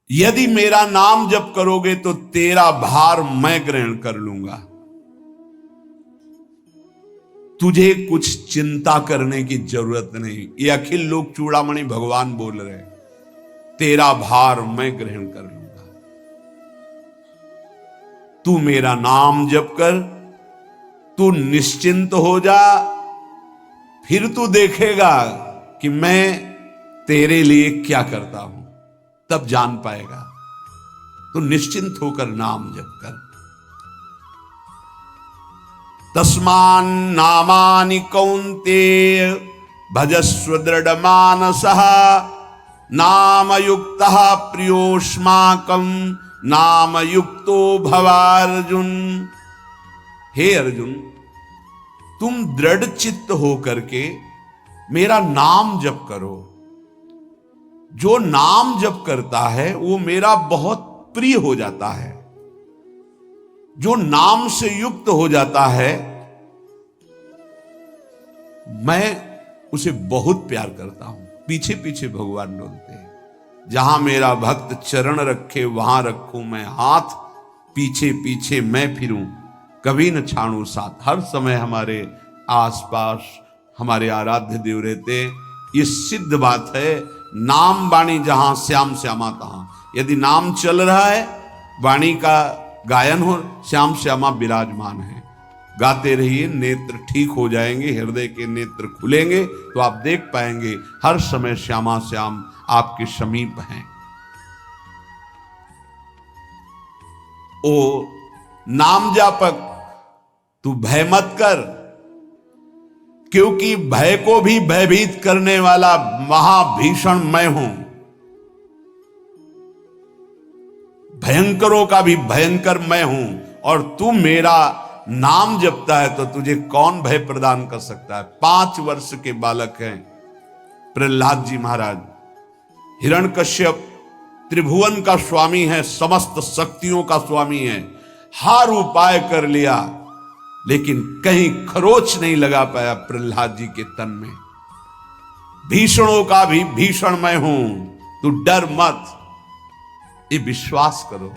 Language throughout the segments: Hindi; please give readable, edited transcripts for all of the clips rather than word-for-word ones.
यदि मेरा नाम जप करोगे तो तेरा भार मैं ग्रहण कर लूंगा। तुझे कुछ चिंता करने की जरूरत नहीं। ये अखिल लोक चूड़ामणि भगवान बोल रहे, तेरा भार मैं ग्रहण कर लूंगा। तू मेरा नाम जप कर, तू निश्चिंत हो जा, फिर तू देखेगा कि मैं तेरे लिए क्या करता हूं, तब जान पाएगा। तो निश्चिंत होकर नाम जप कर। तस्मान नामानि कौन्तेय भजस्व दृढ़ मानसः नाम युक्तः प्रियोष्माकं नाम युक्तो भवार्जुन। हे अर्जुन, तुम दृढ़ चित्त होकर के मेरा नाम जप करो। जो नाम जप करता है वो मेरा बहुत प्रिय हो जाता है। जो नाम से युक्त हो जाता है मैं उसे बहुत प्यार करता हूं। पीछे पीछे भगवान डोलते हैं। जहां मेरा भक्त चरण रखे वहां रखूं मैं हाथ, पीछे पीछे मैं फिरूं कभी न छाड़ू साथ। हर समय हमारे आसपास हमारे आराध्य देव रहते। ये सिद्ध बात है। नाम वाणी जहां श्याम श्यामा तहां। यदि नाम चल रहा है, वाणी का गायन हो, श्याम श्यामा विराजमान है। गाते रहिए, नेत्र ठीक हो जाएंगे, हृदय के नेत्र खुलेंगे तो आप देख पाएंगे हर समय श्यामा श्याम आपके समीप हैं। ओ नाम जापक, तू भय मत कर, क्योंकि भय को भी भयभीत करने वाला महाभीषण मैं हूं। भयंकरों का भी भयंकर मैं हूं। और तू मेरा नाम जपता है तो तुझे कौन भय प्रदान कर सकता है। 5 वर्ष के बालक हैं प्रहलाद जी महाराज। हिरण्यकश्यप त्रिभुवन का स्वामी है, समस्त शक्तियों का स्वामी है। हर उपाय कर लिया लेकिन कहीं खरोच नहीं लगा पाया प्रहलाद जी के तन में। भीषणों का भी भीषण मैं हूं, तू डर मत। ये विश्वास करो,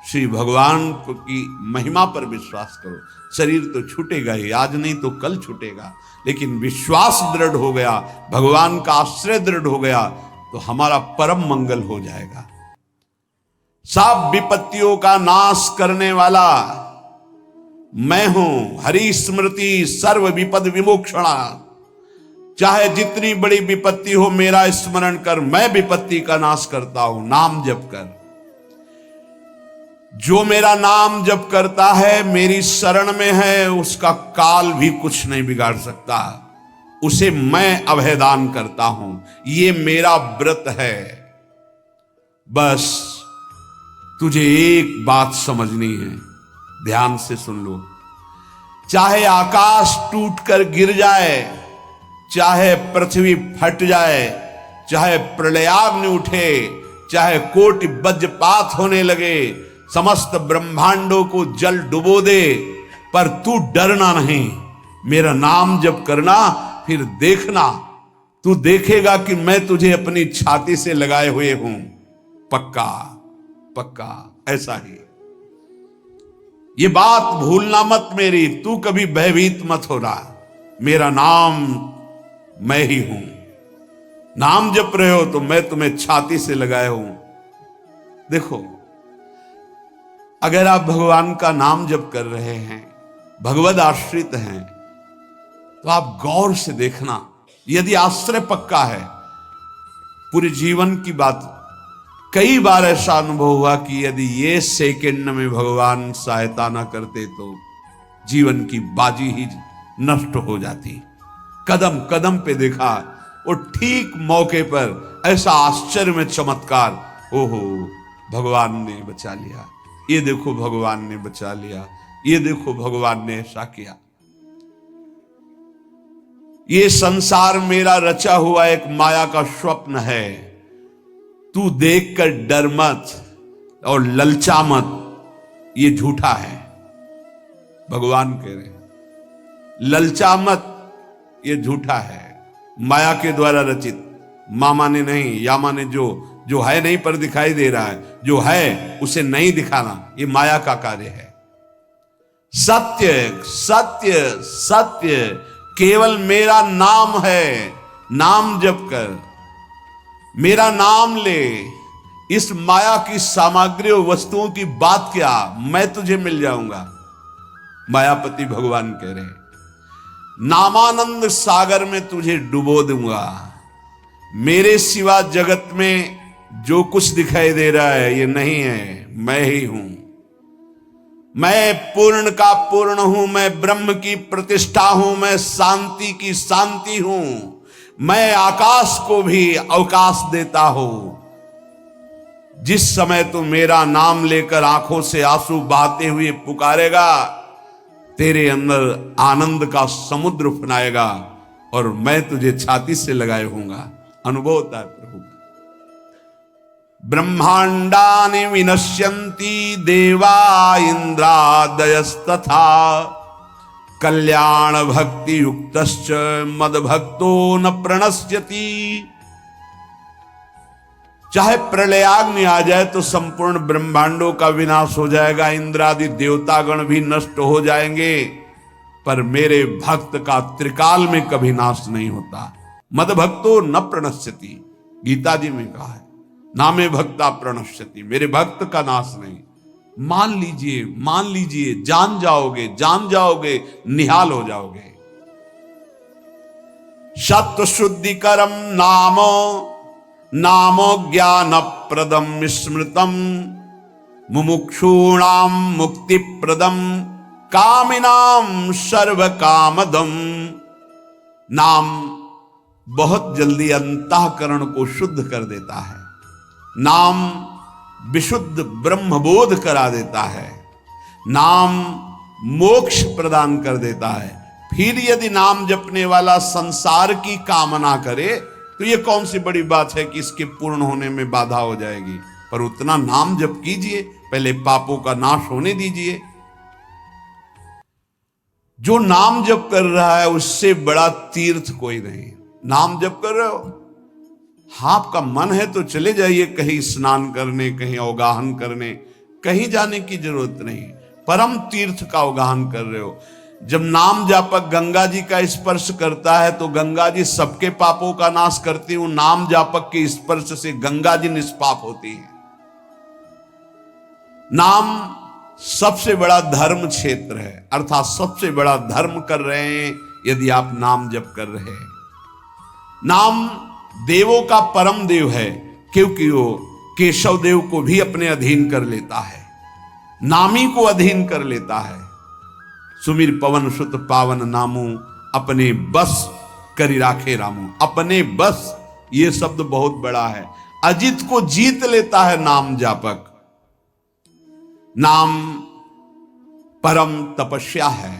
श्री भगवान की महिमा पर विश्वास करो। शरीर तो छूटेगा ही, आज नहीं तो कल छूटेगा, लेकिन विश्वास दृढ़ हो गया, भगवान का आश्रय दृढ़ हो गया तो हमारा परम मंगल हो जाएगा। सब विपत्तियों का नाश करने वाला मैं हूं। हरि स्मृति सर्व विपद विमोक्षणा। चाहे जितनी बड़ी विपत्ति हो मेरा स्मरण कर, मैं विपत्ति का नाश करता हूं। नाम जप कर। जो मेरा नाम जप करता है, मेरी शरण में है, उसका काल भी कुछ नहीं बिगाड़ सकता। उसे मैं अभयदान करता हूं। ये मेरा व्रत है। बस तुझे एक बात समझनी है, ध्यान से सुन लो। चाहे आकाश टूटकर गिर जाए, चाहे पृथ्वी फट जाए, चाहे प्रलयाग्नि उठे, चाहे कोटि वज्रपात होने लगे, समस्त ब्रह्मांडों को जल डुबो दे, पर तू डरना नहीं। मेरा नाम जप करना, फिर देखना, तू देखेगा कि मैं तुझे अपनी छाती से लगाए हुए हूं। पक्का पक्का ऐसा ही। ये बात भूलना मत मेरी। तू कभी भयभीत मत हो रहा। मेरा नाम मैं ही हूं। नाम जप रहे हो तो मैं तुम्हें छाती से लगाए हूं। देखो, अगर आप भगवान का नाम जप कर रहे हैं, भगवद आश्रित हैं, तो आप गौर से देखना। यदि आश्रय पक्का है, पूरे जीवन की बात, कई बार ऐसा अनुभव हुआ कि यदि ये सेकंड में भगवान सहायता ना करते तो जीवन की बाजी ही नष्ट हो जाती। कदम कदम पे देखा, और ठीक मौके पर ऐसा आश्चर्य में चमत्कार। ओहो, भगवान ने बचा लिया। ये देखो भगवान ने बचा लिया। ये देखो भगवान ने ऐसा किया। ये संसार मेरा रचा हुआ एक माया का स्वप्न है। तू देखकर डर मत और ललचा मत, ये झूठा है। भगवान कह रहे हैं ललचा मत, ये झूठा है, माया के द्वारा रचित। मामा ने नहीं, यामा ने जो जो है नहीं पर दिखाई दे रहा है, जो है उसे नहीं दिखाना, ये माया का कार्य है। सत्य सत्य सत्य केवल मेरा नाम है, नाम जप कर, मेरा नाम ले। इस माया की सामग्री और वस्तुओं की बात क्या, मैं तुझे मिल जाऊंगा। मायापति भगवान कह रहे, नामानंद सागर में तुझे डुबो दूंगा। मेरे सिवा जगत में जो कुछ दिखाई दे रहा है ये नहीं है, मैं ही हूं। मैं पूर्ण का पूर्ण हूं, मैं ब्रह्म की प्रतिष्ठा हूं, मैं शांति की शांति हूं, मैं आकाश को भी अवकाश देता हूं। जिस समय तू मेरा नाम लेकर आंखों से आंसू बहाते हुए पुकारेगा, तेरे अंदर आनंद का समुद्र उफनाएगा और मैं तुझे छाती से लगाए होऊंगा। अनुभव होता है प्रभु का। ब्रह्मांडानि विनश्यन्ति देवा इंद्रादयस्तथा कल्याण भक्ति युक्तश्च मद भक्तो न प्रणश्यति। चाहे प्रलयाग्नि आ जाए तो संपूर्ण ब्रह्मांडों का विनाश हो जाएगा, इंद्रादि देवतागण भी नष्ट हो जाएंगे, पर मेरे भक्त का त्रिकाल में कभी नाश नहीं होता। मद भक्तो न प्रणश्यति, गीता जी में कहा है, नामे भक्ता प्रणश्यति, मेरे भक्त का नाश नहीं। मान लीजिए, मान लीजिए, जान जाओगे, निहाल हो जाओगे। सत्व शुद्धिकरम नामो नामो ज्ञान प्रदम स्मृतम मुमुक्षूणाम मुक्ति प्रदम कामिनाम सर्व कामदम। नाम बहुत जल्दी अंतःकरण को शुद्ध कर देता है, नाम विशुद्ध ब्रह्मबोध करा देता है, नाम मोक्ष प्रदान कर देता है। फिर यदि नाम जपने वाला संसार की कामना करे तो ये कौन सी बड़ी बात है कि इसके पूर्ण होने में बाधा हो जाएगी। पर उतना नाम जप कीजिए, पहले पापों का नाश होने दीजिए। जो नाम जप कर रहा है उससे बड़ा तीर्थ कोई नहीं। नाम जप कर रहे हो, हाँ आपका मन है तो चले जाइए कहीं स्नान करने, कहीं अवगाहन करने, कहीं जाने की जरूरत नहीं। परम तीर्थ का अवगाहन कर रहे हो। जब नाम जापक गंगा जी का स्पर्श करता है तो गंगा जी सबके पापों का नाश करती हूं, नाम जापक के स्पर्श से गंगा जी निष्पाप होती है। नाम सबसे बड़ा धर्म क्षेत्र है, अर्थात सबसे बड़ा धर्म कर रहे हैं यदि आप नाम जप कर रहे हैं। नाम देवों का परम देव है, क्योंकि वो केशव देव को भी अपने अधीन कर लेता है, नामी को अधीन कर लेता है। सुमिर पवन सुत पावन नामू अपने बस करी राखे रामू। अपने बस, ये शब्द बहुत बड़ा है। अजित को जीत लेता है नाम जापक। नाम परम तपस्या है।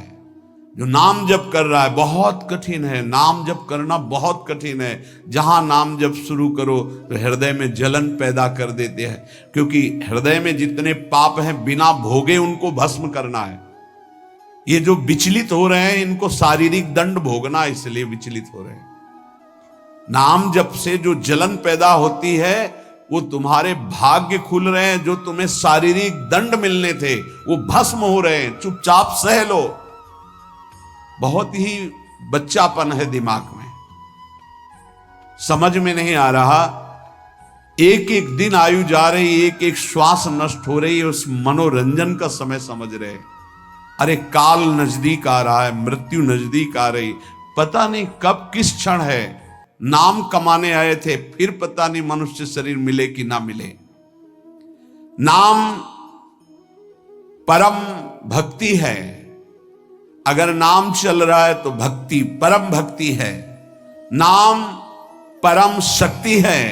जो नाम जप कर रहा है बहुत कठिन है, नाम जप करना बहुत कठिन है। जहां नाम जप शुरू करो तो हृदय में जलन पैदा कर देते हैं, क्योंकि हृदय में जितने पाप हैं बिना भोगे उनको भस्म करना है। ये जो विचलित हो रहे हैं इनको शारीरिक दंड भोगना, इसलिए विचलित हो रहे हैं। नाम जप से जो जलन पैदा होती है वो तुम्हारे भाग्य खुल रहे हैं, जो तुम्हें शारीरिक दंड मिलने थे वो भस्म हो रहे हैं। चुपचाप सह लो। बहुत ही बच्चापन है दिमाग में, समझ में नहीं आ रहा। एक एक दिन आयु जा रही, एक एक श्वास नष्ट हो रही है, उस मनोरंजन का समय समझ रहे। अरे काल नजदीक आ रहा है, मृत्यु नजदीक आ रही, पता नहीं कब किस क्षण है। नाम कमाने आए थे, फिर पता नहीं मनुष्य शरीर मिले कि ना मिले। नाम परम भक्ति है। अगर नाम चल रहा है तो भक्ति परम भक्ति है। नाम परम शक्ति है।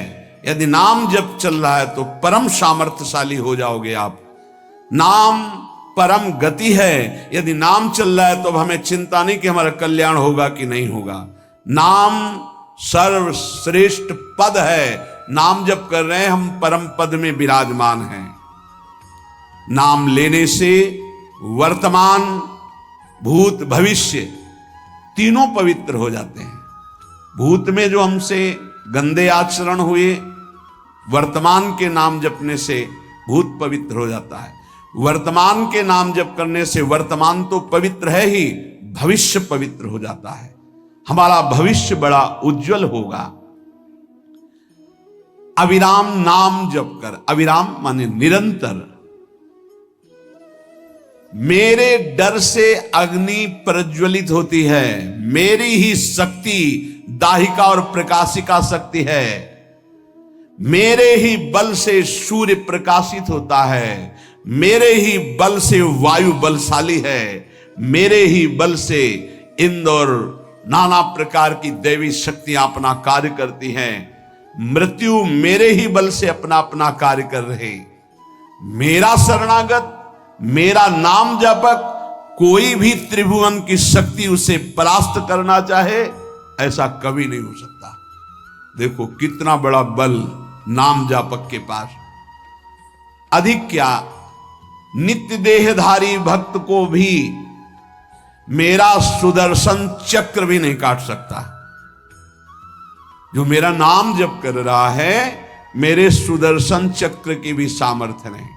यदि नाम जब चल रहा है तो परम सामर्थ्यशाली हो जाओगे आप। नाम परम गति है। यदि नाम चल रहा है तो अब हमें चिंता नहीं कि हमारा कल्याण होगा कि नहीं होगा। नाम सर्वश्रेष्ठ पद है। नाम जप कर रहे हैं हम, परम पद में विराजमान हैं। नाम लेने से वर्तमान भूत भविष्य तीनों पवित्र हो जाते हैं। भूत में जो हमसे गंदे आचरण हुए वर्तमान के नाम जपने से भूत पवित्र हो जाता है। वर्तमान के नाम जप करने से वर्तमान तो पवित्र है ही, भविष्य पवित्र हो जाता है। हमारा भविष्य बड़ा उज्जवल होगा। अविराम नाम जप कर, अविराम माने निरंतर। मेरे डर से अग्नि प्रज्वलित होती है, मेरी ही शक्ति दाहिका और प्रकाशिका शक्ति है, मेरे ही बल से सूर्य प्रकाशित होता है, मेरे ही बल से वायु बलशाली है, मेरे ही बल से इंद्र और नाना प्रकार की दैवी शक्तियां अपना कार्य करती हैं। मृत्यु मेरे ही बल से अपना अपना कार्य कर रहे। मेरा शरणागत, मेरा नाम जपक, कोई भी त्रिभुवन की शक्ति उसे परास्त करना चाहे ऐसा कभी नहीं हो सकता। देखो कितना बड़ा बल नाम जापक के पास। अधिक क्या, नित्य देहधारी भक्त को भी मेरा सुदर्शन चक्र भी नहीं काट सकता। जो मेरा नाम जप कर रहा है, मेरे सुदर्शन चक्र की भी सामर्थ्य नहीं।